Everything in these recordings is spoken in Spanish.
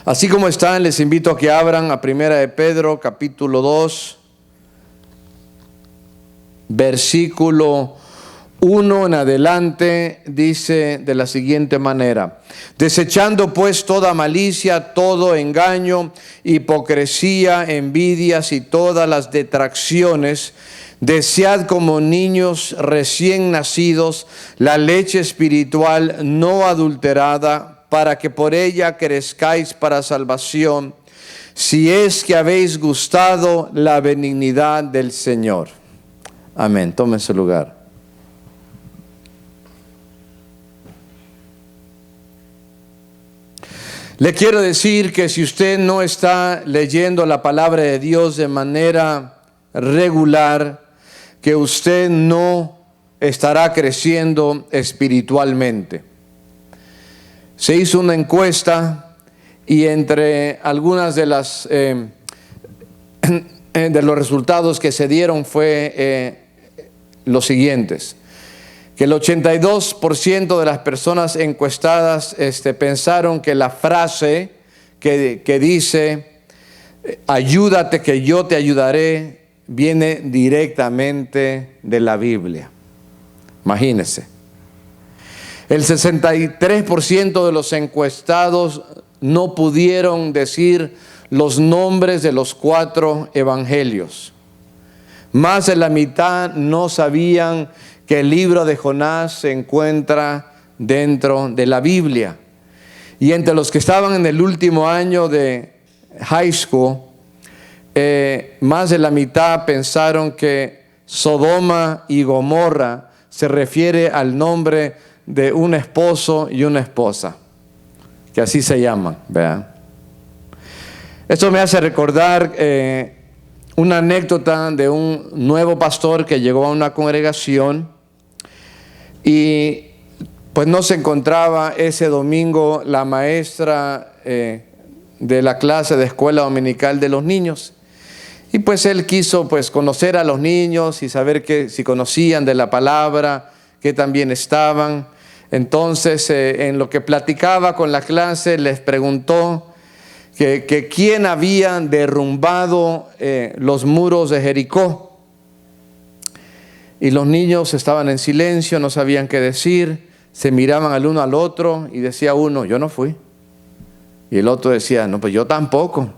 Así como están, les invito a que abran a Primera de Pedro, capítulo 2, versículo 1 en adelante, dice de la siguiente manera: desechando pues toda malicia, todo engaño, hipocresía, envidias y todas las detracciones, desead como niños recién nacidos la leche espiritual no adulterada, para que por ella crezcáis para salvación, si es que habéis gustado la benignidad del Señor. Amén. Tomen su lugar. Le quiero decir que si usted no está leyendo la palabra de Dios de manera regular, que usted no estará creciendo espiritualmente. Se hizo una encuesta y entre algunas de las de los resultados que se dieron fue los siguientes: que el 82% de las personas encuestadas pensaron que la frase que dice ayúdate que yo te ayudaré viene directamente de la Biblia. Imagínense. El 63% de los encuestados no pudieron decir los nombres de los 4 evangelios. Más de la mitad no sabían que el libro de Jonás se encuentra dentro de la Biblia. Y entre los que estaban en el último año de high school, más de la mitad pensaron que Sodoma y Gomorra se refiere al nombre de un esposo y una esposa, que así se llaman, ¿vean? Esto me hace recordar una anécdota de un nuevo pastor que llegó a una congregación y pues no se encontraba ese domingo la maestra de la clase de escuela dominical de los niños. Y pues él quiso pues conocer a los niños y saber que si conocían de la palabra, que también estaban. Entonces en lo que platicaba con la clase les preguntó que quién había derrumbado los muros de Jericó. Y los niños estaban en silencio, no sabían qué decir, se miraban al uno al otro y decía uno: yo no fui. Y el otro decía: no, pues yo tampoco.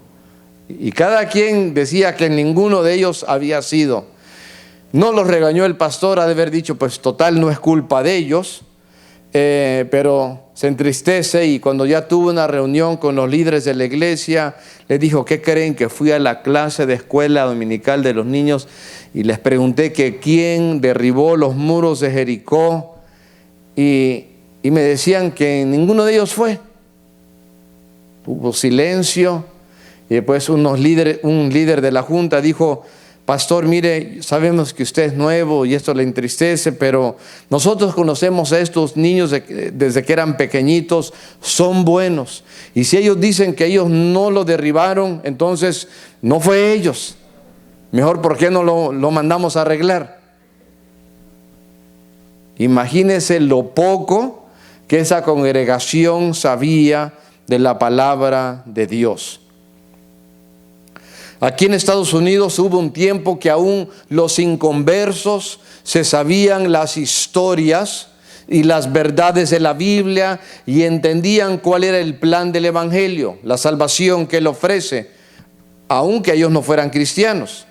Y cada quien decía que ninguno de ellos había sido. No los regañó el pastor, ha de haber dicho: pues total no es culpa de ellos. Pero se entristece, y cuando ya tuvo una reunión con los líderes de la iglesia, les dijo: ¿qué creen? Que fui a la clase de escuela dominical de los niños y les pregunté que quién derribó los muros de Jericó, y me decían que ninguno de ellos fue. Hubo silencio y después un líder de la junta dijo: pastor, mire, sabemos que usted es nuevo y esto le entristece, pero nosotros conocemos a estos niños desde que eran pequeñitos, son buenos. Y si ellos dicen que ellos no lo derribaron, entonces no fue ellos. Mejor, ¿por qué no lo mandamos a arreglar? Imagínense lo poco que esa congregación sabía de la palabra de Dios. Aquí en Estados Unidos hubo un tiempo que aún los inconversos se sabían las historias y las verdades de la Biblia y entendían cuál era el plan del Evangelio, la salvación que Él ofrece, aunque ellos no fueran cristianos.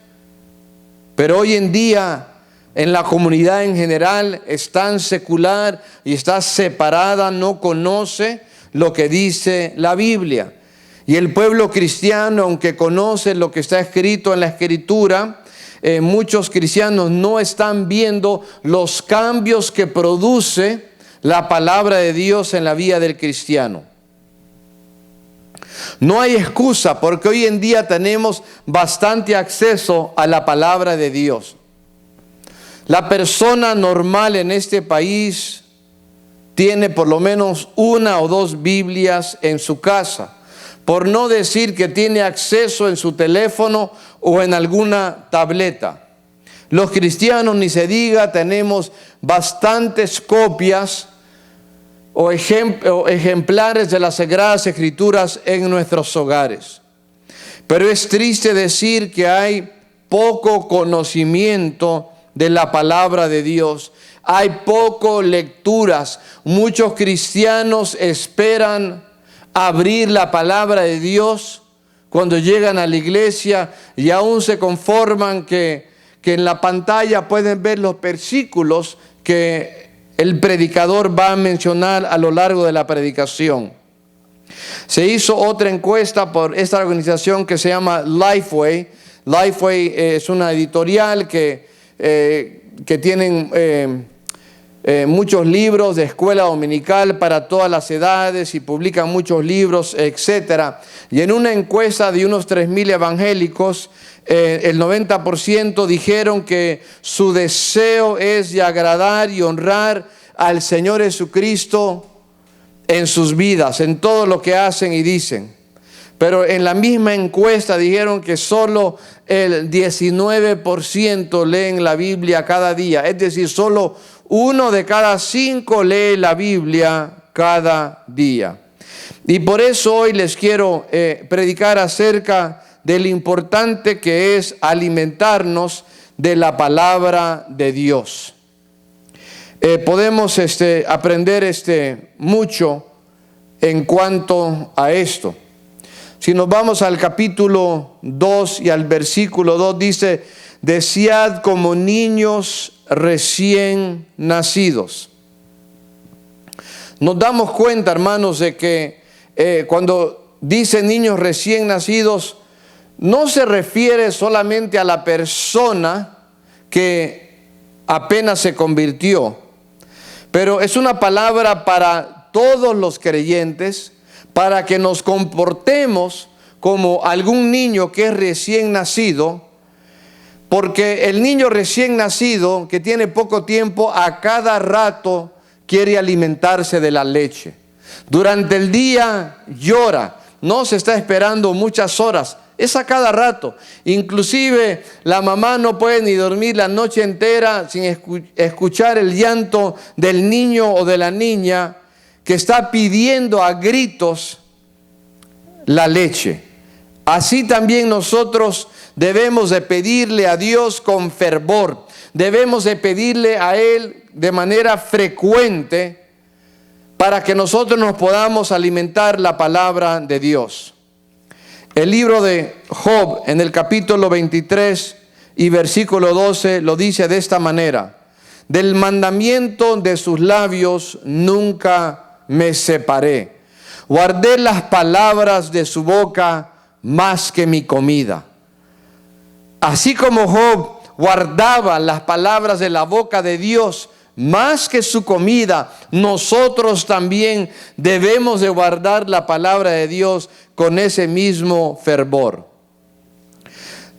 Pero hoy en día, en la comunidad en general, es tan secular y está separada, no conoce lo que dice la Biblia. Y el pueblo cristiano, aunque conoce lo que está escrito en la Escritura, muchos cristianos no están viendo los cambios que produce la palabra de Dios en la vida del cristiano. No hay excusa, porque hoy en día tenemos bastante acceso a la palabra de Dios. La persona normal en este país tiene por lo menos 1 o 2 Biblias en su casa. Por no decir que tiene acceso en su teléfono o en alguna tableta. Los cristianos, ni se diga, tenemos bastantes copias o ejemplares de las Sagradas Escrituras en nuestros hogares. Pero es triste decir que hay poco conocimiento de la palabra de Dios. Hay poco lecturas. Muchos cristianos esperan abrir la palabra de Dios cuando llegan a la iglesia y aún se conforman que en la pantalla pueden ver los versículos que el predicador va a mencionar a lo largo de la predicación. Se hizo otra encuesta por esta organización que se llama Lifeway. Lifeway es una editorial que tienen muchos libros de escuela dominical para todas las edades y publican muchos libros, etc. Y en una encuesta de unos 3,000 evangélicos, el 90% dijeron que su deseo es de agradar y honrar al Señor Jesucristo en sus vidas, en todo lo que hacen y dicen. Pero en la misma encuesta dijeron que solo el 19% leen la Biblia cada día. Es decir, solo 1 de cada 5 lee la Biblia cada día. Y por eso hoy les quiero predicar acerca de lo importante que es alimentarnos de la palabra de Dios. Podemos aprender mucho en cuanto a esto. Si nos vamos al capítulo 2 y al versículo 2, dice: desead como niños recién nacidos. Nos damos cuenta, hermanos, de que cuando dice niños recién nacidos, no se refiere solamente a la persona que apenas se convirtió, pero es una palabra para todos los creyentes, para que nos comportemos como algún niño que es recién nacido, porque el niño recién nacido que tiene poco tiempo, a cada rato quiere alimentarse de la leche. Durante el día llora, no se está esperando muchas horas, es a cada rato. Inclusive la mamá no puede ni dormir la noche entera sin escuchar el llanto del niño o de la niña que está pidiendo a gritos la leche. Así también nosotros debemos de pedirle a Dios con fervor. Debemos de pedirle a Él de manera frecuente para que nosotros nos podamos alimentar la palabra de Dios. El libro de Job, en el capítulo 23 y versículo 12, lo dice de esta manera: del mandamiento de sus labios nunca me separé. Guardé las palabras de su boca más que mi comida. Así como Job guardaba las palabras de la boca de Dios más que su comida, nosotros también debemos de guardar la palabra de Dios con ese mismo fervor.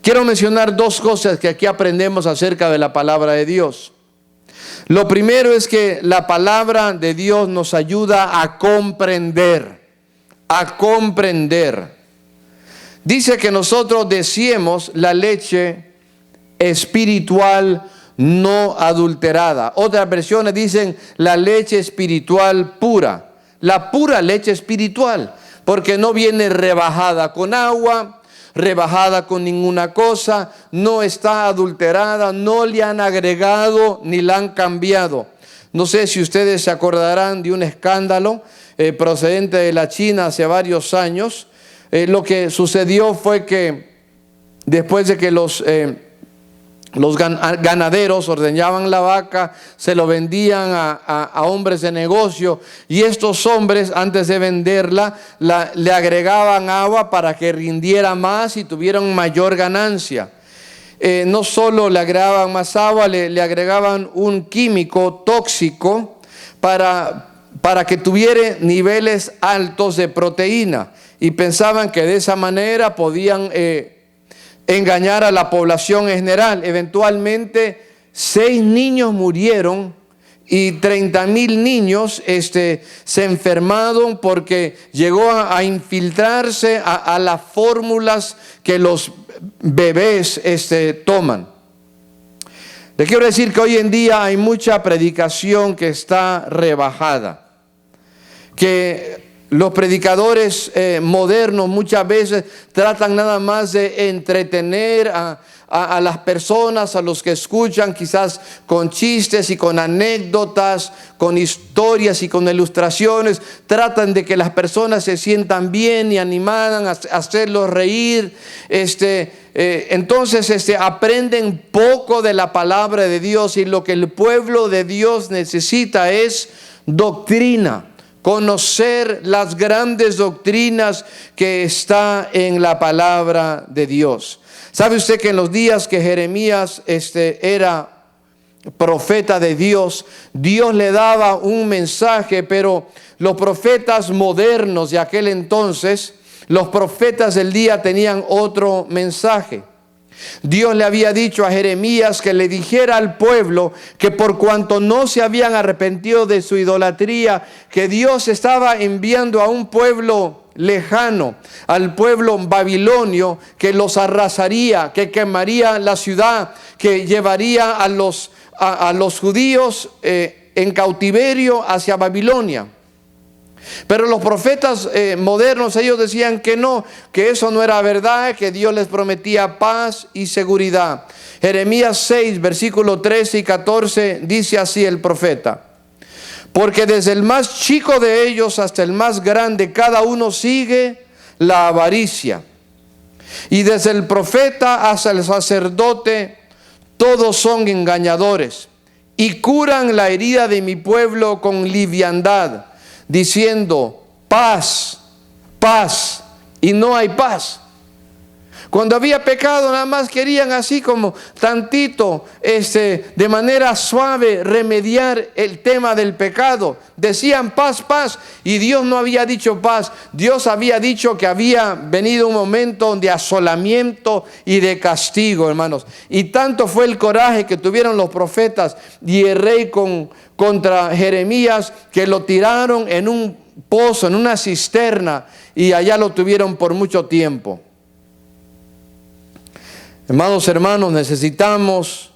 Quiero mencionar 2 cosas que aquí aprendemos acerca de la palabra de Dios. Lo primero es que la palabra de Dios nos ayuda a comprender. Dice que nosotros deseemos la leche espiritual no adulterada. Otras versiones dicen la leche espiritual pura. La pura leche espiritual, porque no viene rebajada con agua, rebajada con ninguna cosa, no está adulterada, no le han agregado ni la han cambiado. No sé si ustedes se acordarán de un escándalo procedente de la China hace varios años. Lo que sucedió fue que después de que los ganaderos ordeñaban la vaca, se lo vendían a hombres de negocio, y estos hombres, antes de venderla, le agregaban agua para que rindiera más y tuvieran mayor ganancia. No solo le agregaban más agua, le agregaban un químico tóxico para que tuviera niveles altos de proteína, y pensaban que de esa manera podían engañar a la población en general. Eventualmente 6 niños murieron y 30,000 niños se enfermaron porque llegó a infiltrarse a las fórmulas que los bebés toman. Les quiero decir que hoy en día hay mucha predicación que está rebajada. que los predicadores modernos muchas veces tratan nada más de entretener a las personas, a los que escuchan, quizás con chistes y con anécdotas, con historias y con ilustraciones. Tratan de que las personas se sientan bien y animadas, hacerlos reír. Entonces aprenden poco de la palabra de Dios, y lo que el pueblo de Dios necesita es doctrina. Conocer las grandes doctrinas que está en la palabra de Dios. ¿Sabe usted que en los días que Jeremías era profeta de Dios, Dios le daba un mensaje, pero los profetas modernos de aquel entonces, los profetas del día tenían otro mensaje? Dios le había dicho a Jeremías que le dijera al pueblo que por cuanto no se habían arrepentido de su idolatría, que Dios estaba enviando a un pueblo lejano, al pueblo babilonio, que los arrasaría, que quemaría la ciudad, que llevaría a los judíos en cautiverio hacia Babilonia. Pero los profetas modernos, ellos decían que no, que eso no era verdad, que Dios les prometía paz y seguridad. Jeremías 6, versículos 13 y 14, dice así el profeta: porque desde el más chico de ellos hasta el más grande, cada uno sigue la avaricia. Y desde el profeta hasta el sacerdote, todos son engañadores y curan la herida de mi pueblo con liviandad, diciendo paz, paz, y no hay paz. Cuando había pecado, nada más querían así como tantito, de manera suave, remediar el tema del pecado. Decían paz, paz, y Dios no había dicho paz. Dios había dicho que había venido un momento de asolamiento y de castigo, hermanos. Y tanto fue el coraje que tuvieron los profetas y el rey contra Jeremías, que lo tiraron en un pozo, en una cisterna, y allá lo tuvieron por mucho tiempo. Amados hermanos, necesitamos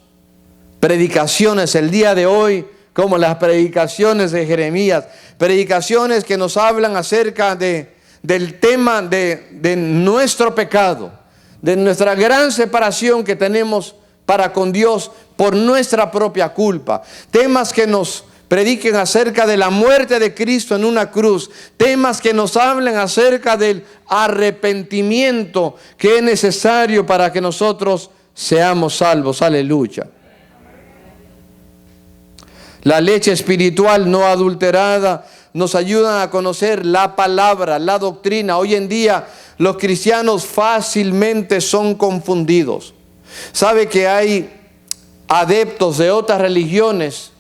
predicaciones el día de hoy, como las predicaciones de Jeremías, predicaciones que nos hablan acerca del tema de nuestro pecado, de nuestra gran separación que tenemos para con Dios por nuestra propia culpa. Temas que nos prediquen acerca de la muerte de Cristo en una cruz. Temas que nos hablen acerca del arrepentimiento que es necesario para que nosotros seamos salvos. Aleluya. La leche espiritual no adulterada nos ayuda a conocer la palabra, la doctrina. Hoy en día los cristianos fácilmente son confundidos. ¿Sabe que hay adeptos de otras religiones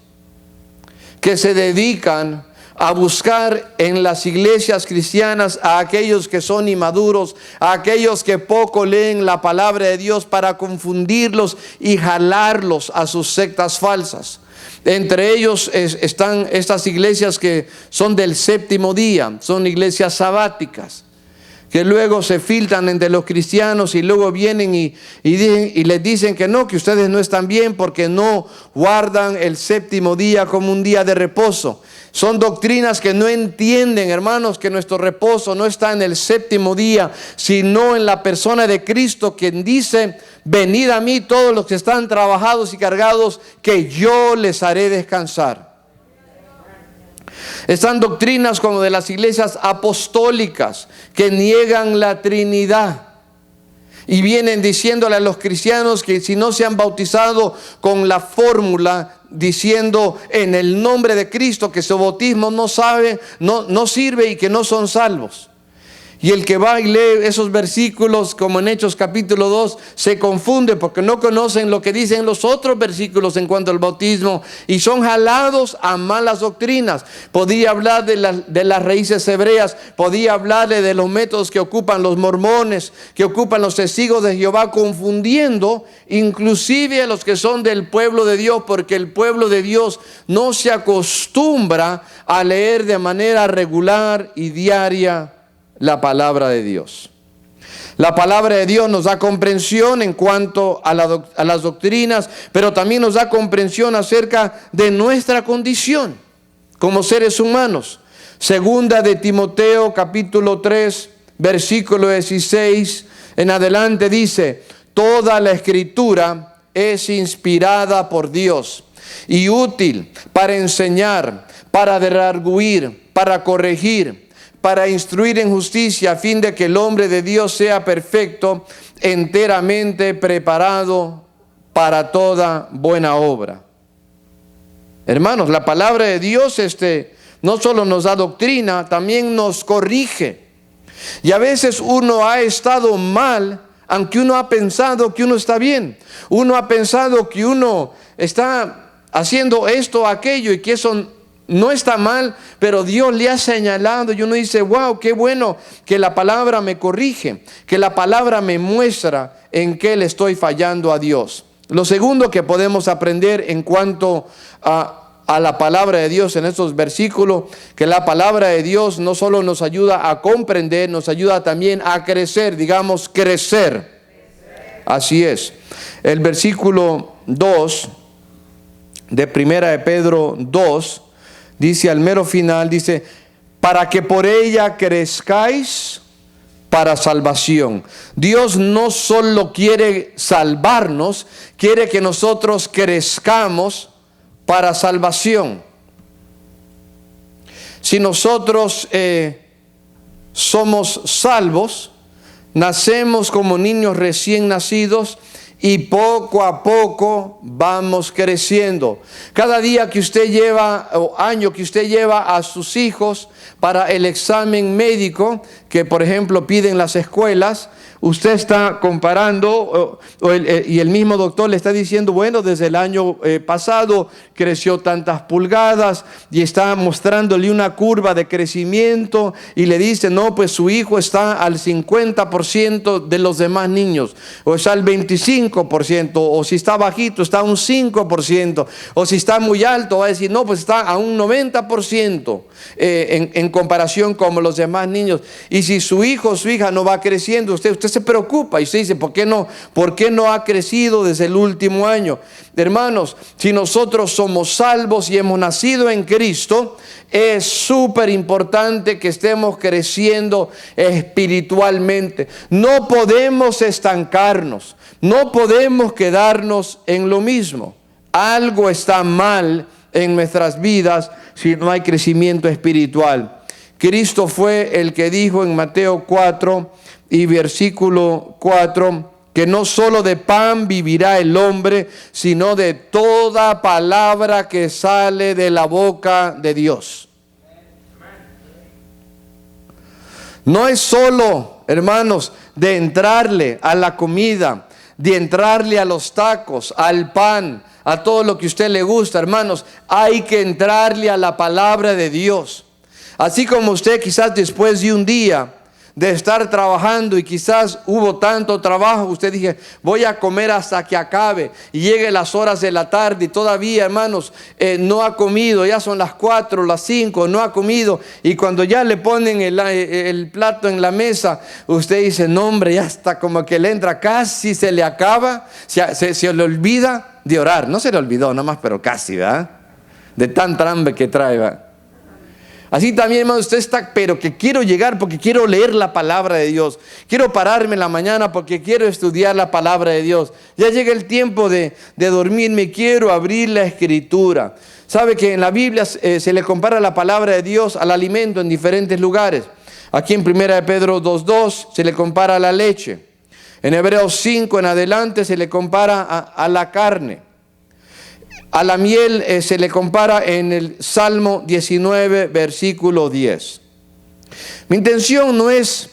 que se dedican a buscar en las iglesias cristianas a aquellos que son inmaduros, a aquellos que poco leen la palabra de Dios, para confundirlos y jalarlos a sus sectas falsas? Entre ellos están estas iglesias que son del séptimo día, son iglesias sabáticas, que luego se filtran entre los cristianos y luego vienen y les dicen que no, que ustedes no están bien porque no guardan el séptimo día como un día de reposo. Son doctrinas que no entienden, hermanos, que nuestro reposo no está en el séptimo día, sino en la persona de Cristo, quien dice: venid a mí todos los que están trabajados y cargados, que yo les haré descansar. Están doctrinas como de las iglesias apostólicas, que niegan la Trinidad y vienen diciéndole a los cristianos que si no se han bautizado con la fórmula diciendo en el nombre de Cristo, que su bautismo no sirve y que no son salvos. Y el que va y lee esos versículos, como en Hechos capítulo 2, se confunde porque no conocen lo que dicen los otros versículos en cuanto al bautismo, y son jalados a malas doctrinas. Podía hablar de las raíces hebreas, podía hablarle de los métodos que ocupan los mormones, que ocupan los testigos de Jehová, confundiendo inclusive a los que son del pueblo de Dios, porque el pueblo de Dios no se acostumbra a leer de manera regular y diaria la palabra de Dios. La palabra de Dios nos da comprensión en cuanto a las doctrinas, pero también nos da comprensión acerca de nuestra condición como seres humanos. Segunda de Timoteo, capítulo 3, versículo 16 en adelante dice: toda la escritura es inspirada por Dios y útil para enseñar, para redarguir, para corregir, para instruir en justicia, a fin de que el hombre de Dios sea perfecto, enteramente preparado para toda buena obra. Hermanos, la palabra de Dios no solo nos da doctrina, también nos corrige. Y a veces uno ha estado mal, aunque uno ha pensado que uno está bien. Uno ha pensado que uno está haciendo esto o aquello y que eso no está mal, pero Dios le ha señalado y uno dice: wow, qué bueno que la palabra me corrige, que la palabra me muestra en qué le estoy fallando a Dios. Lo segundo que podemos aprender en cuanto a la palabra de Dios en estos versículos, que la palabra de Dios no solo nos ayuda a comprender, nos ayuda también a crecer, digamos, crecer. Así es. El versículo 2 de Primera de Pedro 2 dice al mero final, dice: para que por ella crezcáis para salvación. Dios no solo quiere salvarnos, quiere que nosotros crezcamos para salvación. Si nosotros somos salvos, nacemos como niños recién nacidos y poco a poco vamos creciendo. Cada día que usted lleva, o año que usted lleva a sus hijos para el examen médico, que por ejemplo piden las escuelas, usted está comparando y el mismo doctor le está diciendo: bueno, desde el año pasado creció tantas pulgadas, y está mostrándole una curva de crecimiento y le dice: no, pues su hijo está al 50% de los demás niños, o está al 25%, o si está bajito está a un 5%, o si está muy alto va a decir: no, pues está a un 90% en comparación con los demás niños. Y si su hijo o su hija no va creciendo, usted se preocupa y usted dice: ¿por qué no ha crecido desde el último año? Hermanos, si nosotros somos salvos y hemos nacido en Cristo, es súper importante que estemos creciendo espiritualmente. No podemos estancarnos, no podemos quedarnos en lo mismo. Algo está mal en nuestras vidas si no hay crecimiento espiritual. Cristo fue el que dijo en Mateo 4 y versículo 4, que no solo de pan vivirá el hombre, sino de toda palabra que sale de la boca de Dios. No es solo, hermanos, de entrarle a la comida, de entrarle a los tacos, al pan, a todo lo que a usted le gusta, hermanos. Hay que entrarle a la palabra de Dios. Así como usted quizás después de un día de estar trabajando y quizás hubo tanto trabajo, usted dije: voy a comer hasta que acabe, y llegue las horas de la tarde y todavía, hermanos, no ha comido, ya son las 4, las 5, no ha comido, y cuando ya le ponen el plato en la mesa, usted dice: no, hombre, ya está como que le entra, casi se le acaba, se le olvida de orar. No se le olvidó nomás, pero casi, ¿verdad? De tanta hambre que trae, ¿verdad? Así también, hermano, usted está: pero que quiero llegar porque quiero leer la palabra de Dios. Quiero pararme en la mañana porque quiero estudiar la palabra de Dios. Ya llega el tiempo de dormirme, quiero abrir la escritura. Sabe que en la Biblia se le compara la palabra de Dios al alimento en diferentes lugares. Aquí en 1 de Pedro 2:2 se le compara a la leche. En Hebreos 5 en adelante se le compara a la carne. A la miel se le compara en el Salmo 19, versículo 10. Mi intención no es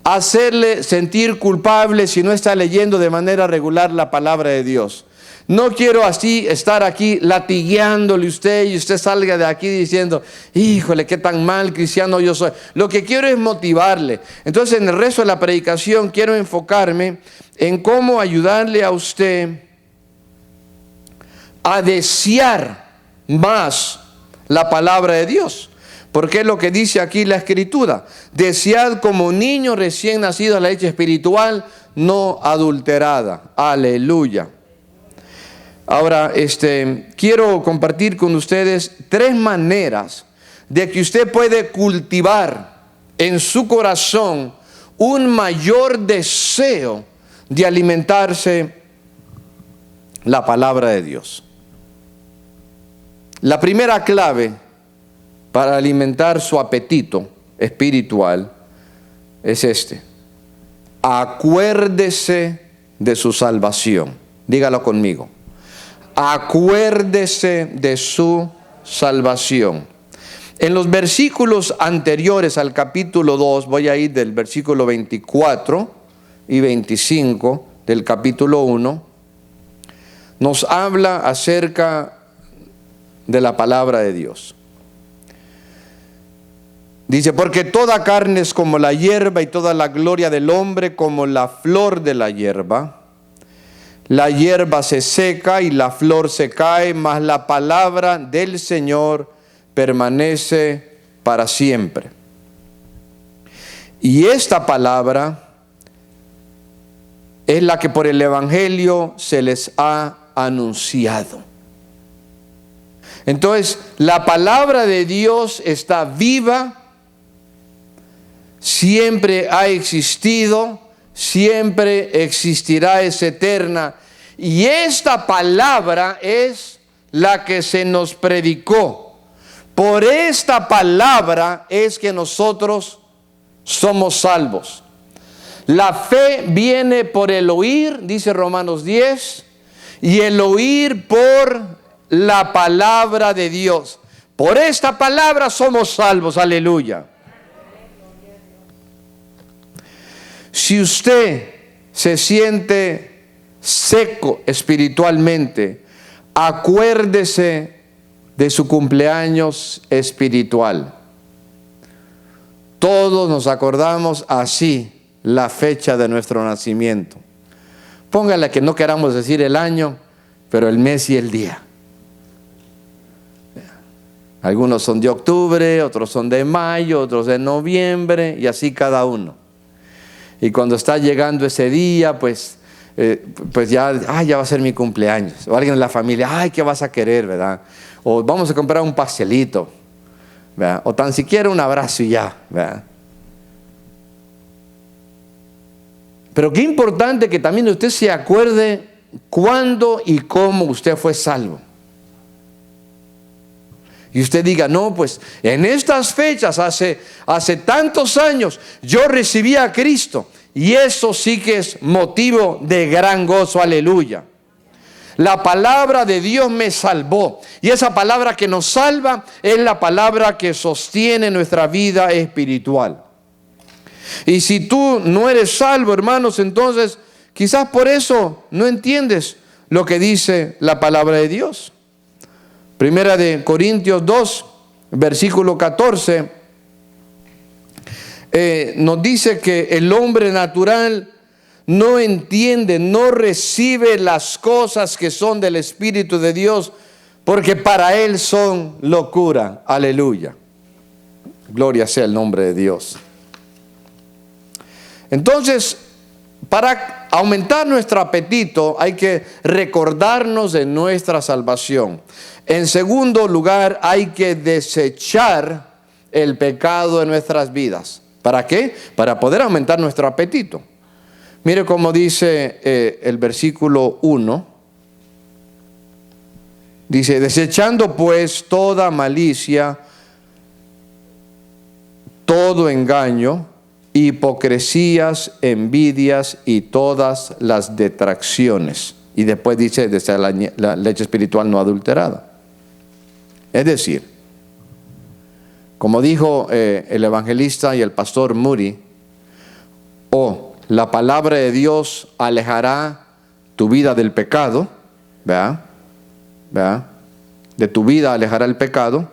hacerle sentir culpable si no está leyendo de manera regular la palabra de Dios. No quiero así estar aquí latigueándole usted y usted salga de aquí diciendo: híjole, qué tan mal cristiano yo soy. Lo que quiero es motivarle. Entonces, en el resto de la predicación quiero enfocarme en cómo ayudarle a usted a desear más la palabra de Dios. Porque es lo que dice aquí la Escritura: desead como niño recién nacido la leche espiritual no adulterada. Aleluya. Ahora, quiero compartir con ustedes 3 maneras de que usted puede cultivar en su corazón un mayor deseo de alimentarse la palabra de Dios. La primera clave para alimentar su apetito espiritual es este: acuérdese de su salvación. Dígalo conmigo. Acuérdese de su salvación. En los versículos anteriores al capítulo 2, voy a ir del versículo 24 y 25 del capítulo 1, nos habla acerca de la palabra de Dios. Dice, porque toda carne es como la hierba y toda la gloria del hombre como la flor de la hierba. La hierba se seca y la flor se cae, mas la palabra del Señor permanece para siempre. Y esta palabra es la que por el Evangelio se les ha anunciado. Entonces, la palabra de Dios está viva, siempre ha existido, siempre existirá, es eterna. Y esta palabra es la que se nos predicó. Por esta palabra es que nosotros somos salvos. La fe viene por el oír, dice Romanos 10, y el oír por la palabra de Dios. Por esta palabra somos salvos, aleluya. Si usted se siente seco espiritualmente, acuérdese de su cumpleaños espiritual. Todos nos acordamos así la fecha de nuestro nacimiento. Póngale que no queramos decir el año, pero el mes y el día. Algunos son de octubre, otros son de mayo, otros de noviembre, y así cada uno. Y cuando está llegando ese día, pues ya va a ser mi cumpleaños. O alguien en la familia, ¿qué vas a querer, verdad? O vamos a comprar un pastelito, ¿verdad? O tan siquiera un abrazo y ya, ¿verdad? Pero qué importante que también usted se acuerde cuándo y cómo usted fue salvo. Y usted diga, no, pues en estas fechas, hace tantos años, yo recibí a Cristo. Y eso sí que es motivo de gran gozo, aleluya. La palabra de Dios me salvó. Y esa palabra que nos salva es la palabra que sostiene nuestra vida espiritual. Y si tú no eres salvo, hermanos, entonces quizás por eso no entiendes lo que dice la palabra de Dios. Primera de Corintios 2, versículo 14, nos dice que el hombre natural no entiende, no recibe las cosas que son del Espíritu de Dios, porque para él son locura. Aleluya. Gloria sea el nombre de Dios. Entonces, para aumentar nuestro apetito hay que recordarnos de nuestra salvación. En segundo lugar, hay que desechar el pecado de nuestras vidas. ¿Para qué? Para poder aumentar nuestro apetito. Mire cómo dice el versículo 1. Dice, desechando pues toda malicia, todo engaño, hipocresías, envidias y todas las detracciones. Y después dice, desde la leche espiritual no adulterada. Es decir, como dijo el evangelista y el pastor Moody, la palabra de Dios alejará tu vida del pecado, ¿verdad? De tu vida alejará el pecado,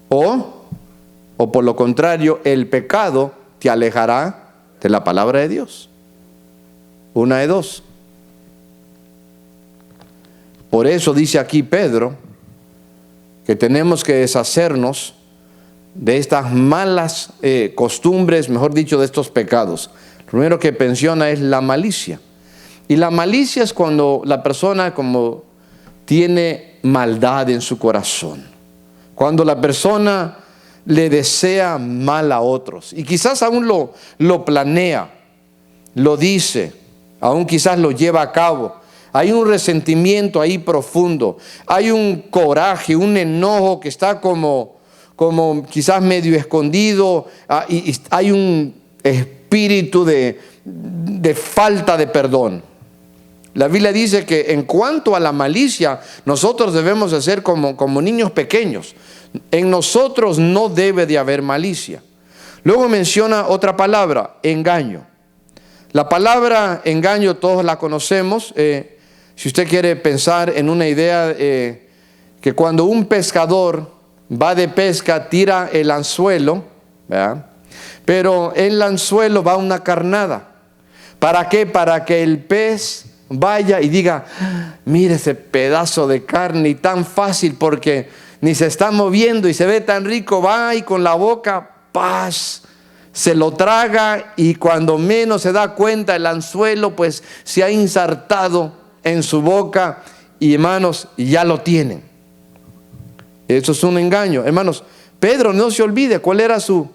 o por lo contrario, el pecado te alejará de la palabra de Dios. Una de dos. Por eso dice aquí Pedro que tenemos que deshacernos de estas malas costumbres, mejor dicho, de estos pecados. Lo primero que menciona es la malicia. Y la malicia es cuando la persona como tiene maldad en su corazón. Cuando la persona le desea mal a otros. Y quizás aún lo planea, lo dice, aún quizás lo lleva a cabo. Hay un resentimiento ahí profundo. Hay un coraje, un enojo que está como quizás medio escondido. Y hay un espíritu de falta de perdón. La Biblia dice que en cuanto a la malicia, nosotros debemos de ser como niños pequeños. En nosotros no debe de haber malicia. Luego menciona otra palabra, engaño. La palabra engaño todos la conocemos. Si usted quiere pensar en una idea, que cuando un pescador va de pesca, tira el anzuelo, ¿verdad? Pero el anzuelo va una carnada. ¿Para qué? Para que el pez vaya y diga, mire ese pedazo de carne y tan fácil porque ni se está moviendo y se ve tan rico, va y con la boca, ¡paz!, se lo traga y cuando menos se da cuenta el anzuelo pues se ha insertado en su boca y hermanos, ya lo tienen. Eso es un engaño. Hermanos, Pedro, no se olvide cuál era su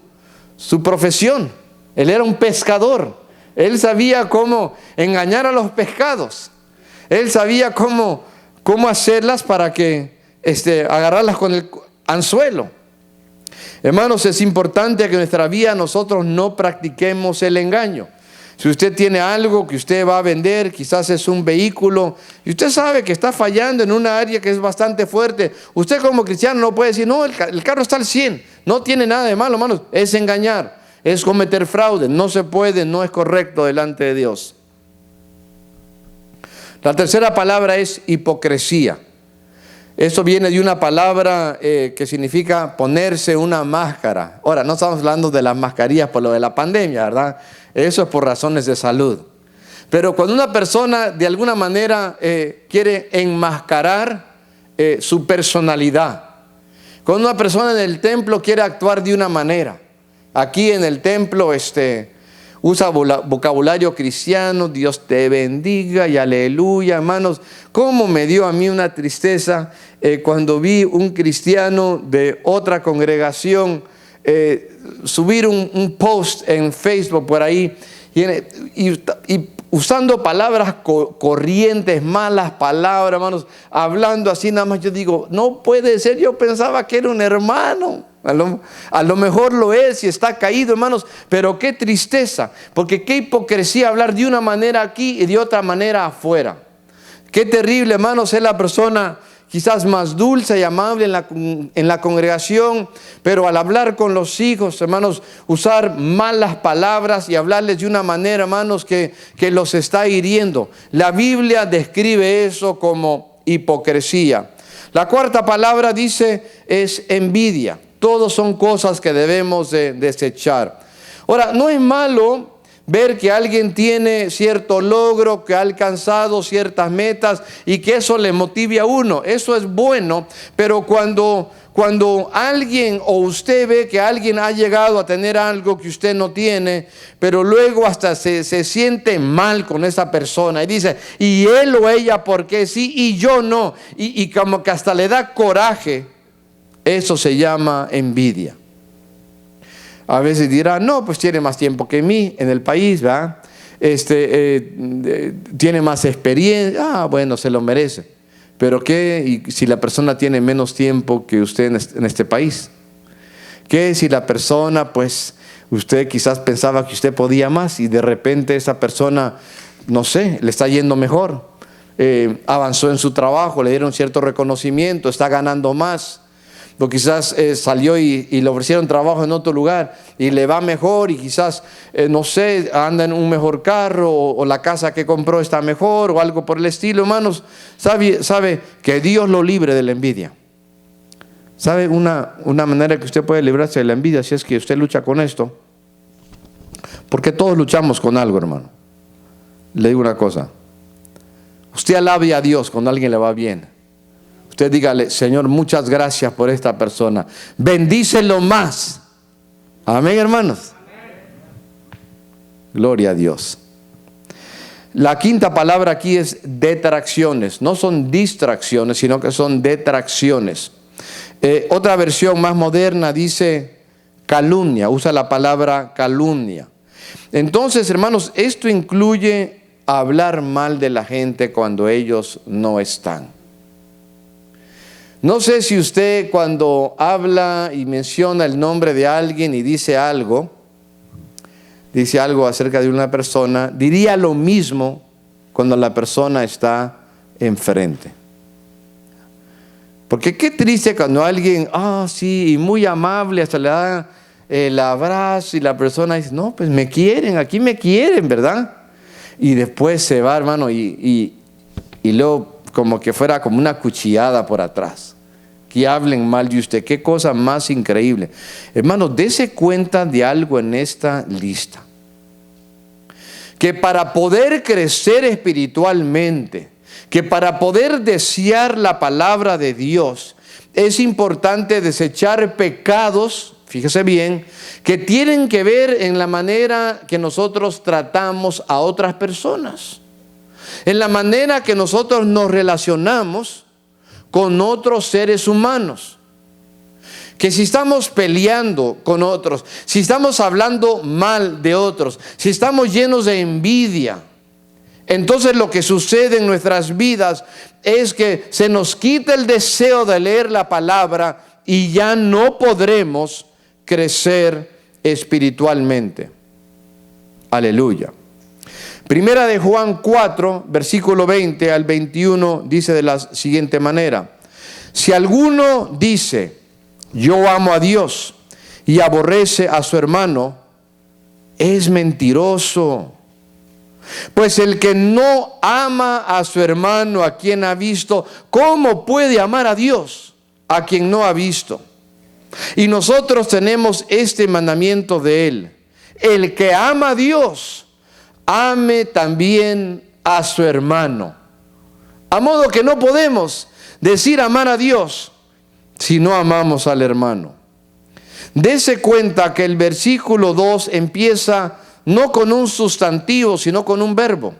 profesión. Él era un pescador. Él sabía cómo engañar a los pescados. Él sabía cómo hacerlas para que agarrarlas con el anzuelo. Hermanos, es importante que en nuestra vida nosotros no practiquemos el engaño. Si usted tiene algo que usted va a vender, quizás es un vehículo, y usted sabe que está fallando en una área que es bastante fuerte, usted como cristiano no puede decir, no, el carro está al 100, no tiene nada de malo, hermanos. Es engañar, es cometer fraude, no se puede, no es correcto delante de Dios. La tercera palabra es hipocresía. Eso viene de una palabra que significa ponerse una máscara. Ahora, no estamos hablando de las mascarillas por lo de la pandemia, ¿verdad? Eso es por razones de salud. Pero cuando una persona de alguna manera quiere enmascarar su personalidad, cuando una persona en el templo quiere actuar de una manera, aquí en el templo usa vocabulario cristiano, Dios te bendiga y aleluya, hermanos. ¿Cómo me dio a mí una tristeza cuando vi un cristiano de otra congregación subir un post en Facebook por ahí y usando palabras corrientes, malas palabras, hermanos, hablando así nada más? Yo digo, no puede ser, yo pensaba que era un hermano. A lo mejor lo es y está caído, hermanos, pero qué tristeza, porque qué hipocresía hablar de una manera aquí y de otra manera afuera. Qué terrible, hermanos, es la persona quizás más dulce y amable en la congregación, pero al hablar con los hijos, hermanos, usar malas palabras y hablarles de una manera, hermanos, que los está hiriendo. La Biblia describe eso como hipocresía. La cuarta palabra dice es envidia. Todos son cosas que debemos de desechar. Ahora, no es malo ver que alguien tiene cierto logro, que ha alcanzado ciertas metas y que eso le motive a uno. Eso es bueno, pero cuando alguien o usted ve que alguien ha llegado a tener algo que usted no tiene, pero luego hasta se siente mal con esa persona y dice, y él o ella porque sí y yo no, y como que hasta le da coraje, eso se llama envidia. A veces dirá, no, pues tiene más tiempo que mí en el país, ¿verdad? Tiene más experiencia. Bueno, se lo merece. Pero ¿qué si la persona tiene menos tiempo que usted en este país? ¿Qué si la persona, pues, usted quizás pensaba que usted podía más y de repente esa persona, no sé, le está yendo mejor? Avanzó en su trabajo, le dieron cierto reconocimiento, está ganando más. O quizás salió y le ofrecieron trabajo en otro lugar y le va mejor y quizás, no sé, anda en un mejor carro o la casa que compró está mejor o algo por el estilo. Hermanos, sabe que Dios lo libre de la envidia. ¿Sabe una manera que usted puede librarse de la envidia si es que usted lucha con esto? Porque todos luchamos con algo, hermano. Le digo una cosa. Usted alabe a Dios cuando a alguien le va bien. Usted dígale, Señor, muchas gracias por esta persona. Bendícelo más. Amén, hermanos. Amén. Gloria a Dios. La quinta palabra aquí es detracciones. No son distracciones, sino que son detracciones. Otra versión más moderna dice calumnia, usa la palabra calumnia. Entonces, hermanos, esto incluye hablar mal de la gente cuando ellos no están. No sé si usted cuando habla y menciona el nombre de alguien y dice algo acerca de una persona, diría lo mismo cuando la persona está enfrente. Porque qué triste cuando alguien, sí, y muy amable, hasta le da el abrazo y la persona dice, no, pues me quieren, aquí me quieren, ¿verdad? Y después se va, hermano, y luego como que fuera como una cuchillada por atrás. Que hablen mal de usted, qué cosa más increíble. Hermano, dése cuenta de algo en esta lista. Que para poder crecer espiritualmente, que para poder desear la palabra de Dios, es importante desechar pecados, fíjese bien, que tienen que ver en la manera que nosotros tratamos a otras personas, en la manera que nosotros nos relacionamos con otros seres humanos. Que si estamos peleando con otros, si estamos hablando mal de otros, si estamos llenos de envidia, entonces lo que sucede en nuestras vidas es que se nos quita el deseo de leer la palabra y ya no podremos crecer espiritualmente. Aleluya. Primera de Juan 4, versículo 20 al 21, dice de la siguiente manera: si alguno dice, yo amo a Dios, y aborrece a su hermano, es mentiroso. Pues el que no ama a su hermano a quien ha visto, ¿cómo puede amar a Dios a quien no ha visto? Y nosotros tenemos este mandamiento de él: el que ama a Dios, ame también a su hermano. A modo que no podemos decir amar a Dios si no amamos al hermano. Dese cuenta que el versículo 2 empieza no con un sustantivo, sino con un verbo.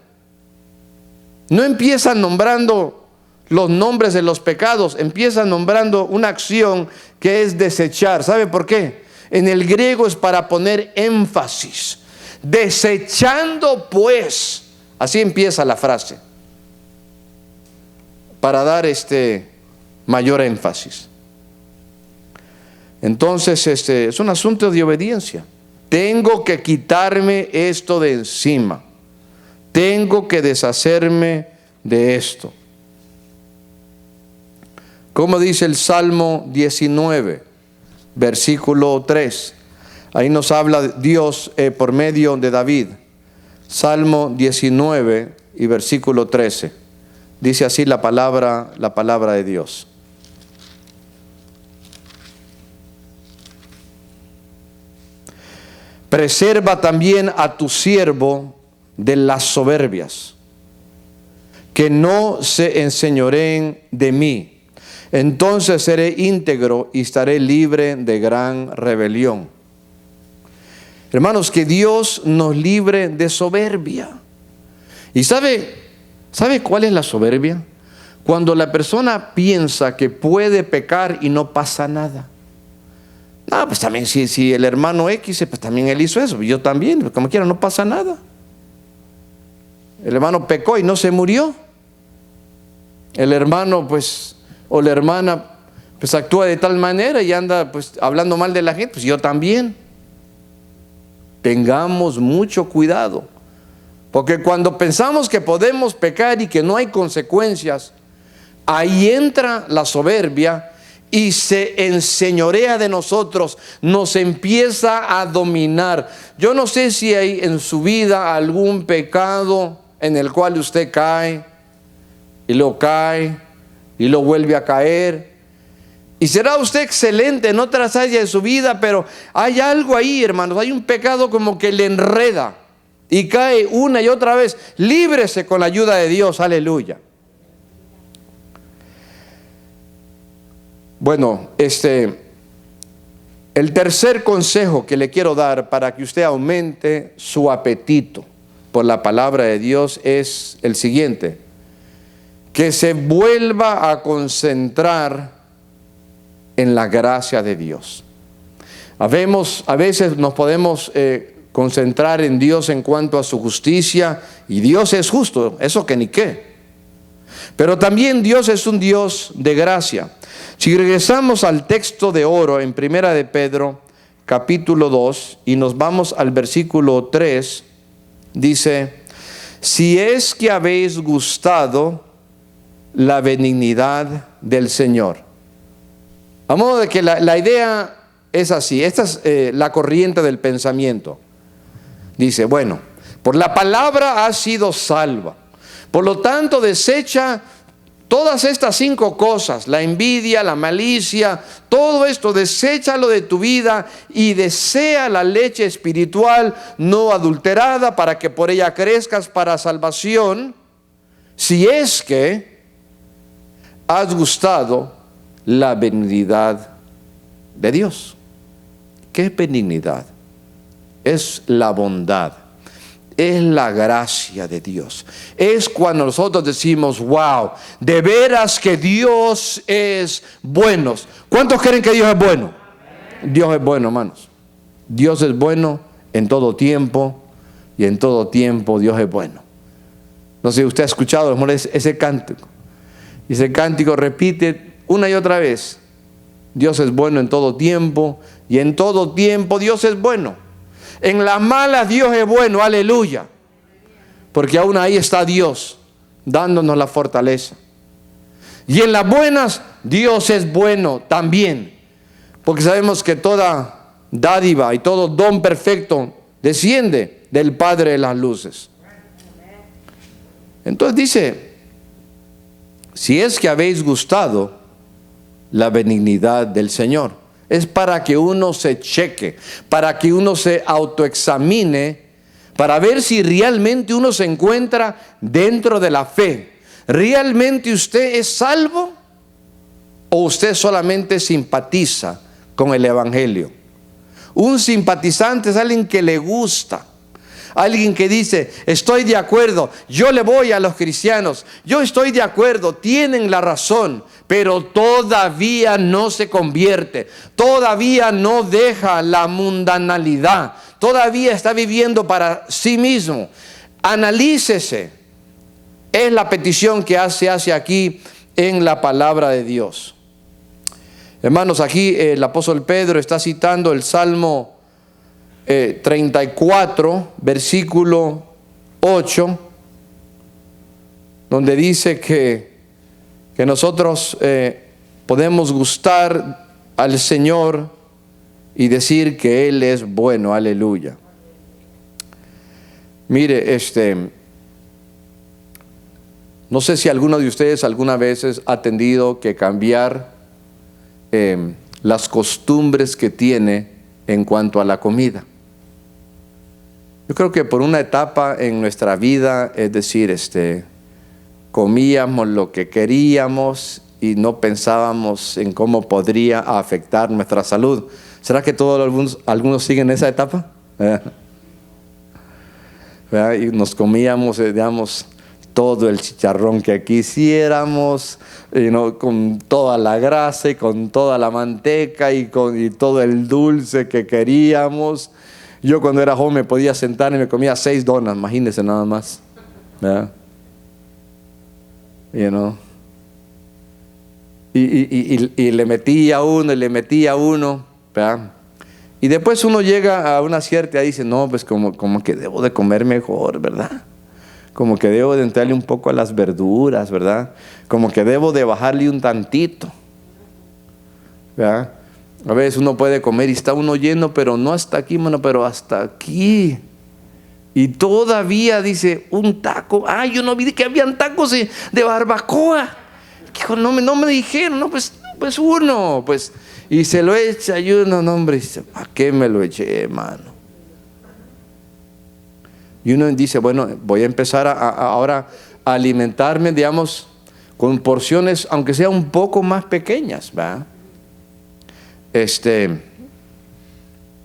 No empieza nombrando los nombres de los pecados, empieza nombrando una acción que es desechar. ¿Sabe por qué? En el griego es para poner énfasis. Desechando pues, así empieza la frase, para dar mayor énfasis. Entonces es un asunto de obediencia. Tengo que quitarme esto de encima, tengo que deshacerme de esto. Como dice el Salmo 19, versículo 3. Ahí nos habla Dios por medio de David. Salmo 19 y versículo 13. Dice así la palabra de Dios. Preserva también a tu siervo de las soberbias, que no se enseñoreen de mí. Entonces seré íntegro y estaré libre de gran rebelión. Hermanos, que Dios nos libre de soberbia. ¿Y sabe cuál es la soberbia? Cuando la persona piensa que puede pecar y no pasa nada. No, pues también si el hermano X, pues también él hizo eso, yo también, como quiera, no pasa nada. El hermano pecó y no se murió. El hermano, pues, o la hermana, pues actúa de tal manera y anda, pues, hablando mal de la gente, pues yo también. Tengamos mucho cuidado, porque cuando pensamos que podemos pecar y que no hay consecuencias, ahí entra la soberbia y se enseñorea de nosotros, nos empieza a dominar. Yo no sé si hay en su vida algún pecado en el cual usted cae y lo vuelve a caer. Y será usted excelente en otras áreas de su vida, pero hay algo ahí, hermanos, hay un pecado como que le enreda y cae una y otra vez. Líbrese con la ayuda de Dios, aleluya. Bueno, el tercer consejo que le quiero dar para que usted aumente su apetito por la palabra de Dios es el siguiente: que se vuelva a concentrar en la gracia de Dios. A veces nos podemos concentrar en Dios en cuanto a su justicia, y Dios es justo, eso que ni qué. Pero también Dios es un Dios de gracia. Si regresamos al texto de oro en Primera de Pedro, capítulo 2, y nos vamos al versículo 3, dice: si es que habéis gustado la benignidad del Señor. A modo de que la idea es así, esta es la corriente del pensamiento. Dice, bueno, por la palabra has sido salva. Por lo tanto, desecha todas estas 5 cosas, la envidia, la malicia, todo esto, deséchalo de tu vida y desea la leche espiritual no adulterada para que por ella crezcas para salvación, si es que has gustado la benignidad de Dios. ¿Qué es benignidad? Es la bondad. Es la gracia de Dios. Es cuando nosotros decimos, wow, de veras que Dios es bueno. ¿Cuántos creen que Dios es bueno? Dios es bueno, hermanos. Dios es bueno en todo tiempo, y en todo tiempo Dios es bueno. No sé si usted ha escuchado ese cántico. Y ese cántico repite una y otra vez: Dios es bueno en todo tiempo, y en todo tiempo Dios es bueno. En las malas Dios es bueno, aleluya. Porque aún ahí está Dios dándonos la fortaleza. Y en las buenas Dios es bueno también. Porque sabemos que toda dádiva y todo don perfecto desciende del Padre de las luces. Entonces dice, si es que habéis gustado la benignidad del Señor. Es para que uno se cheque, para que uno se autoexamine, para ver si realmente uno se encuentra dentro de la fe. ¿Realmente usted es salvo? ¿O usted solamente simpatiza con el Evangelio? Un simpatizante es alguien que le gusta. Alguien que dice, estoy de acuerdo, yo le voy a los cristianos, yo estoy de acuerdo, tienen la razón, pero todavía no se convierte, todavía no deja la mundanalidad, todavía está viviendo para sí mismo. Analícese. Es la petición que se hace aquí en la palabra de Dios. Hermanos, aquí el apóstol Pedro está citando el Salmo 34, versículo 8, donde dice que nosotros podemos gustar al Señor y decir que Él es bueno, aleluya. Mire, no sé si alguno de ustedes alguna vez ha tenido que cambiar las costumbres que tiene en cuanto a la comida. Yo creo que por una etapa en nuestra vida, es decir, comíamos lo que queríamos y no pensábamos en cómo podría afectar nuestra salud. ¿Será que algunos siguen esa etapa? ¿Verdad? Y nos comíamos, digamos, todo el chicharrón que quisiéramos, con toda la grasa y con toda la manteca y todo el dulce que queríamos. Yo cuando era joven me podía sentar y me comía 6 donas, imagínense nada más. ¿Verdad? Y le metía uno y le metía uno, ¿verdad? Y después uno llega a una cierta edad y dice, no, pues como que debo de comer mejor, ¿verdad? Como que debo de entrarle un poco a las verduras, ¿verdad? Como que debo de bajarle un tantito, ¿verdad? A veces uno puede comer y está uno lleno, pero no hasta aquí, mano, pero hasta aquí. Y todavía dice, un taco. Ay, yo no vi que habían tacos de barbacoa. Hijo, no me dijeron, no, pues uno, pues. Y se lo echa y uno, no, hombre, dice, ¿para qué me lo eché, hermano? Y uno dice, bueno, voy a empezar ahora a alimentarme, digamos, con porciones, aunque sea un poco más pequeñas, ¿verdad?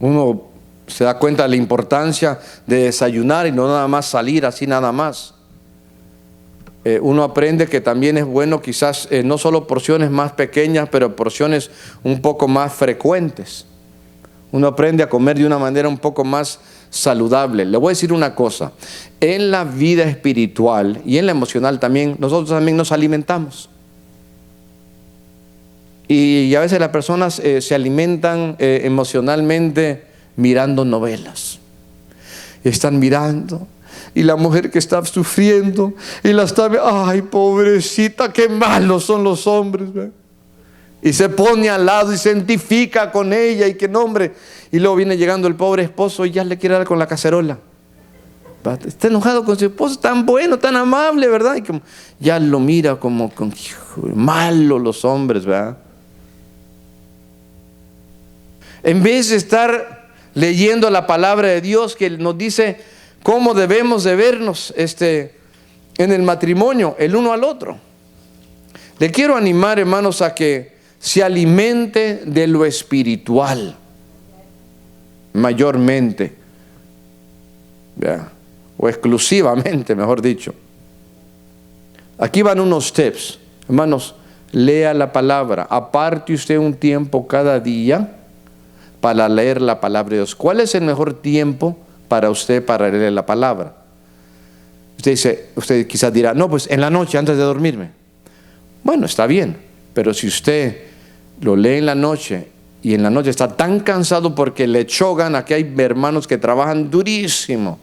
Uno se da cuenta de la importancia de desayunar y no nada más salir así nada más. Uno aprende que también es bueno quizás no solo porciones más pequeñas, pero porciones un poco más frecuentes. Uno aprende a comer de una manera un poco más saludable. Le voy a decir una cosa. En la vida espiritual y en la emocional también, nosotros también nos alimentamos. Y a veces las personas se alimentan emocionalmente mirando novelas. Y están mirando. Y la mujer que está sufriendo. Y la está viendo. Ay, pobrecita, qué malos son los hombres. ¿Ve? Y se pone al lado y se identifica con ella. Y qué nombre. Y luego viene llegando el pobre esposo y ya le quiere dar con la cacerola. Está enojado con su esposo, tan bueno, tan amable, ¿verdad? Y como, ya lo mira como malo los hombres, ¿verdad? En vez de estar leyendo la palabra de Dios que nos dice cómo debemos de vernos en el matrimonio, el uno al otro. Le quiero animar, hermanos, a que se alimente de lo espiritual, mayormente, ¿verdad? O exclusivamente, mejor dicho. Aquí van unos tips. Hermanos, lea la palabra. Aparte usted un tiempo cada día para leer la palabra de Dios. ¿Cuál es el mejor tiempo para usted para leer la palabra? Usted quizás dirá, no, pues en la noche antes de dormirme. Bueno, está bien, pero si usted lo lee en la noche y en la noche está tan cansado porque le chocan, aquí hay hermanos que trabajan durísimo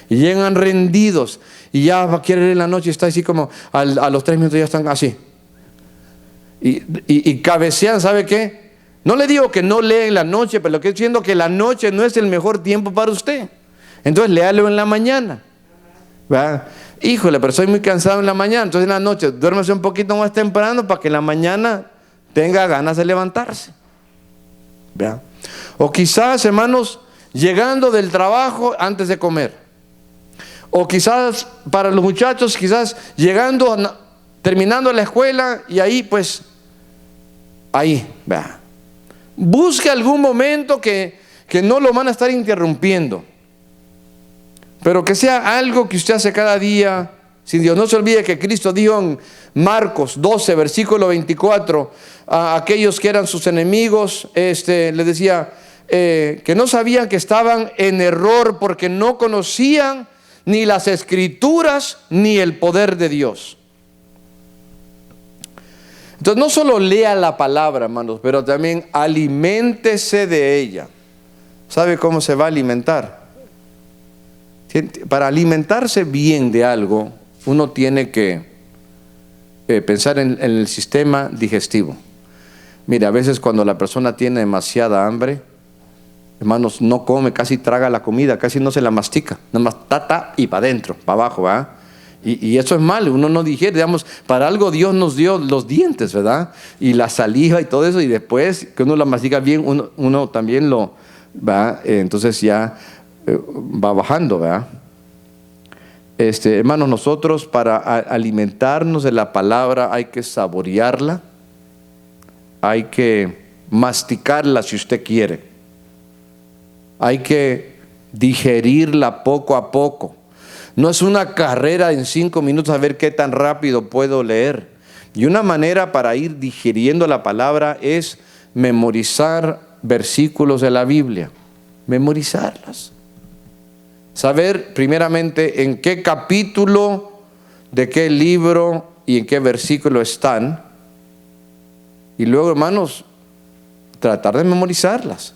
y llegan rendidos y ya va a querer en la noche y está así como a los 3 minutos ya están así y cabecean. ¿Sabe qué? No le digo que no lea en la noche, pero lo que estoy diciendo es que la noche no es el mejor tiempo para usted. Entonces léalo en la mañana, ¿verdad? Híjole, pero soy muy cansado en la mañana. Entonces en la noche duérmese un poquito más temprano para que en la mañana tenga ganas de levantarse, ¿verdad? O quizás, hermanos, llegando del trabajo antes de comer. O quizás para los muchachos, quizás llegando, terminando la escuela y ahí pues, ahí, ¿verdad? Busque algún momento que no lo van a estar interrumpiendo, pero que sea algo que usted hace cada día sin Dios. No se olvide que Cristo dijo en Marcos 12, versículo 24, a aquellos que eran sus enemigos, les decía que no sabían que estaban en error porque no conocían ni las Escrituras ni el poder de Dios. Entonces no solo lea la palabra, hermanos, pero también aliméntese de ella. ¿Sabe cómo se va a alimentar? Para alimentarse bien de algo, uno tiene que pensar en el sistema digestivo. Mira, a veces cuando la persona tiene demasiada hambre, hermanos, no come, casi traga la comida, casi no se la mastica, nada más tata y para adentro, para abajo, ¿verdad? Y eso es malo, uno no digiere, digamos, para algo Dios nos dio los dientes, ¿verdad? Y la saliva y todo eso, y después que uno la mastica bien, uno también lo va, entonces ya va bajando, ¿verdad? Hermanos, nosotros para alimentarnos de la palabra hay que saborearla, hay que masticarla si usted quiere, hay que digerirla poco a poco. No es una carrera en 5 minutos a ver qué tan rápido puedo leer. Y una manera para ir digiriendo la palabra es memorizar versículos de la Biblia, memorizarlas. Saber primeramente en qué capítulo, de qué libro y en qué versículo están. Y luego, hermanos, tratar de memorizarlas.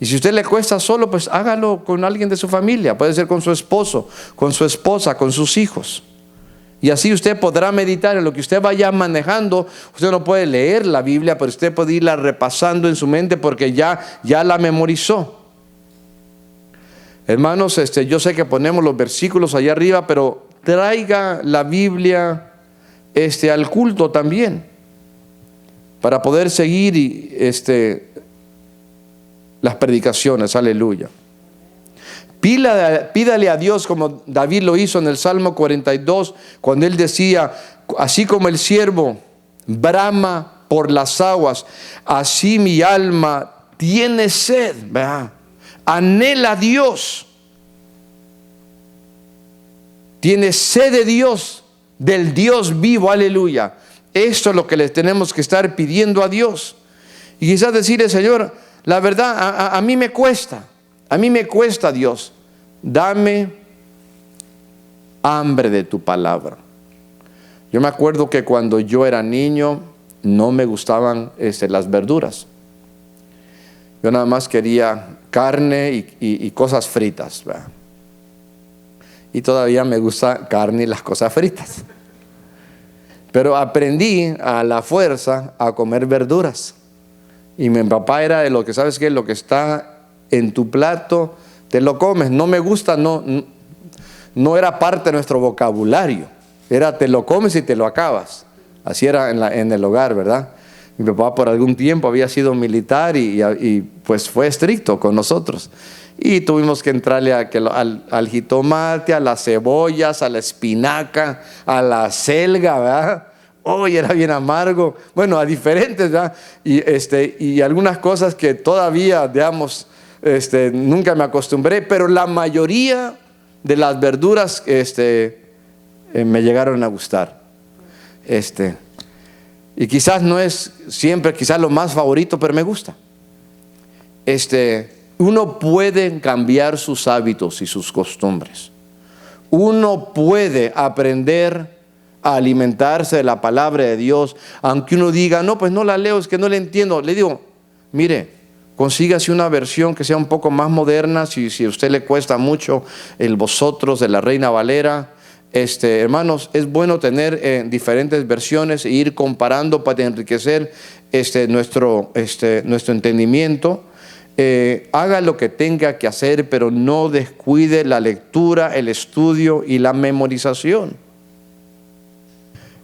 Y si a usted le cuesta solo, pues hágalo con alguien de su familia. Puede ser con su esposo, con su esposa, con sus hijos. Y así usted podrá meditar en lo que usted vaya manejando. Usted no puede leer la Biblia, pero usted puede irla repasando en su mente porque ya la memorizó. Hermanos, yo sé que ponemos los versículos allá arriba, pero traiga la Biblia al culto también, para poder seguir las predicaciones. Aleluya. Pídale a Dios como David lo hizo en el Salmo 42, cuando él decía, así como el siervo brama por las aguas, así mi alma tiene sed, ¿verdad? Anhela a Dios, tiene sed de Dios, del Dios vivo, aleluya. Esto es lo que le tenemos que estar pidiendo a Dios. Y quizás decirle, Señor, la verdad, a mí me cuesta. A mí me cuesta, Dios. Dame hambre de tu palabra. Yo me acuerdo que cuando yo era niño no me gustaban las verduras. Yo nada más quería carne y cosas fritas, ¿verdad? Y todavía me gusta carne y las cosas fritas. Pero aprendí a la fuerza a comer verduras. Y mi papá era de lo que, ¿sabes qué? Lo que está en tu plato, te lo comes. No me gusta, no era parte de nuestro vocabulario. Era te lo comes y te lo acabas. Así era en el hogar, ¿verdad? Mi papá por algún tiempo había sido militar y pues fue estricto con nosotros. Y tuvimos que entrarle al jitomate, a las cebollas, a la espinaca, a la selga, ¿verdad? Hoy era bien amargo. Bueno, a diferentes, ¿verdad? Y algunas cosas que todavía, digamos, nunca me acostumbré, pero la mayoría de las verduras me llegaron a gustar. Y quizás no es siempre, quizás lo más favorito, pero me gusta. Uno puede cambiar sus hábitos y sus costumbres. Uno puede aprender a alimentarse de la palabra de Dios, aunque uno diga, no, pues no la leo, es que no la entiendo. Le digo, mire, consígase una versión que sea un poco más moderna, si a usted le cuesta mucho el Vosotros de la Reina Valera. Hermanos, es bueno tener diferentes versiones e ir comparando para enriquecer nuestro entendimiento. Haga lo que tenga que hacer, pero no descuide la lectura, el estudio y la memorización.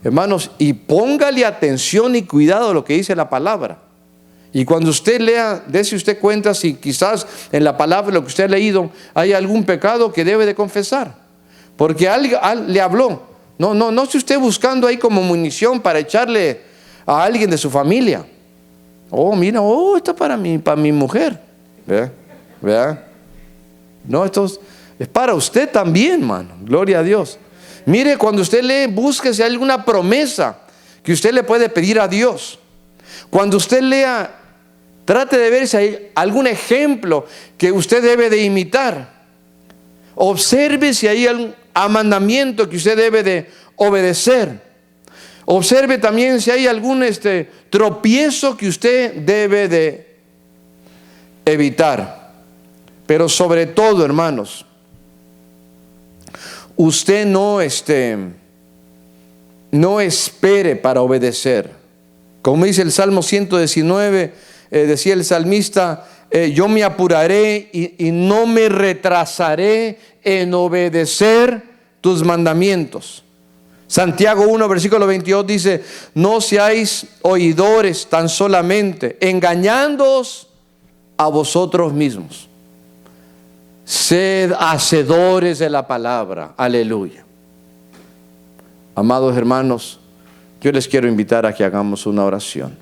Hermanos, y póngale atención y cuidado a lo que dice la palabra. Y cuando usted lea, dése usted cuenta si quizás en la palabra, lo que usted ha leído, hay algún pecado que debe de confesar. Porque le habló. No esté usted buscando ahí como munición para echarle a alguien de su familia. Oh, mira, esto es para mi mujer. ¿Verdad? No, esto es para usted también, mano. Gloria a Dios. Mire, cuando usted lee, búsquese alguna promesa que usted le puede pedir a Dios. Cuando usted lea, trate de ver si hay algún ejemplo que usted debe de imitar. Observe si hay algún mandamiento que usted debe de obedecer. Observe también si hay algún tropiezo que usted debe de evitar. Pero sobre todo, hermanos, usted no espere para obedecer. Como dice el Salmo 119, decía el salmista, yo me apuraré y no me retrasaré en obedecer tus mandamientos. Santiago 1, versículo 22 dice, no seáis oidores tan solamente, engañándoos a vosotros mismos. Sed hacedores de la palabra. Aleluya. Amados hermanos, yo les quiero invitar a que hagamos una oración.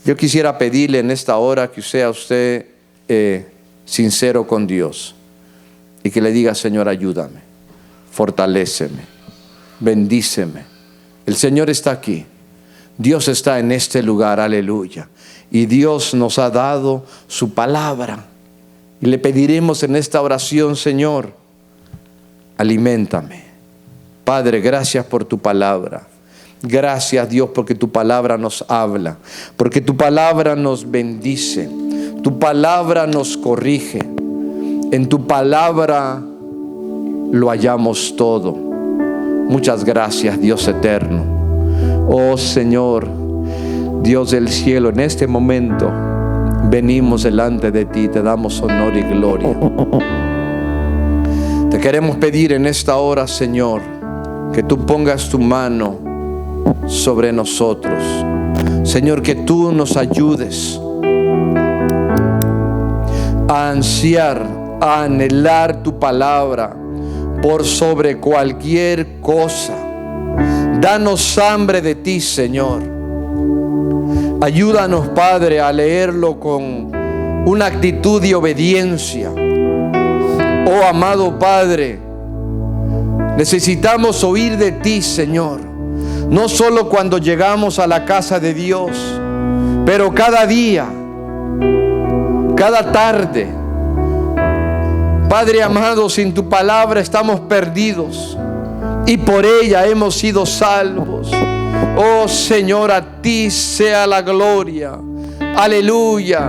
Yo quisiera pedirle en esta hora que sea usted sincero con Dios y que le diga, Señor, ayúdame, fortaléceme, bendíceme. El Señor está aquí. Dios está en este lugar, aleluya. Y Dios nos ha dado su palabra. Y le pediremos en esta oración, Señor, aliméntame. Padre, gracias por tu palabra. Gracias, Dios, porque tu palabra nos habla, porque tu palabra nos bendice, tu palabra nos corrige. En tu palabra lo hallamos todo. Muchas gracias, Dios eterno. Oh Señor, Dios del cielo, en este momento venimos delante de ti, te damos honor y gloria. Te queremos pedir en esta hora, Señor, que tú pongas tu mano sobre nosotros. Señor, que tú nos ayudes a ansiar, a anhelar tu palabra por sobre cualquier cosa. Danos hambre de ti, Señor. Ayúdanos, Padre, a leerlo con una actitud de obediencia. Oh, amado Padre, necesitamos oír de ti, Señor. No solo cuando llegamos a la casa de Dios, pero cada día cada tarde. Padre amado, sin tu palabra estamos perdidos y por ella hemos sido salvos. Oh Señor, a ti sea la gloria. Aleluya.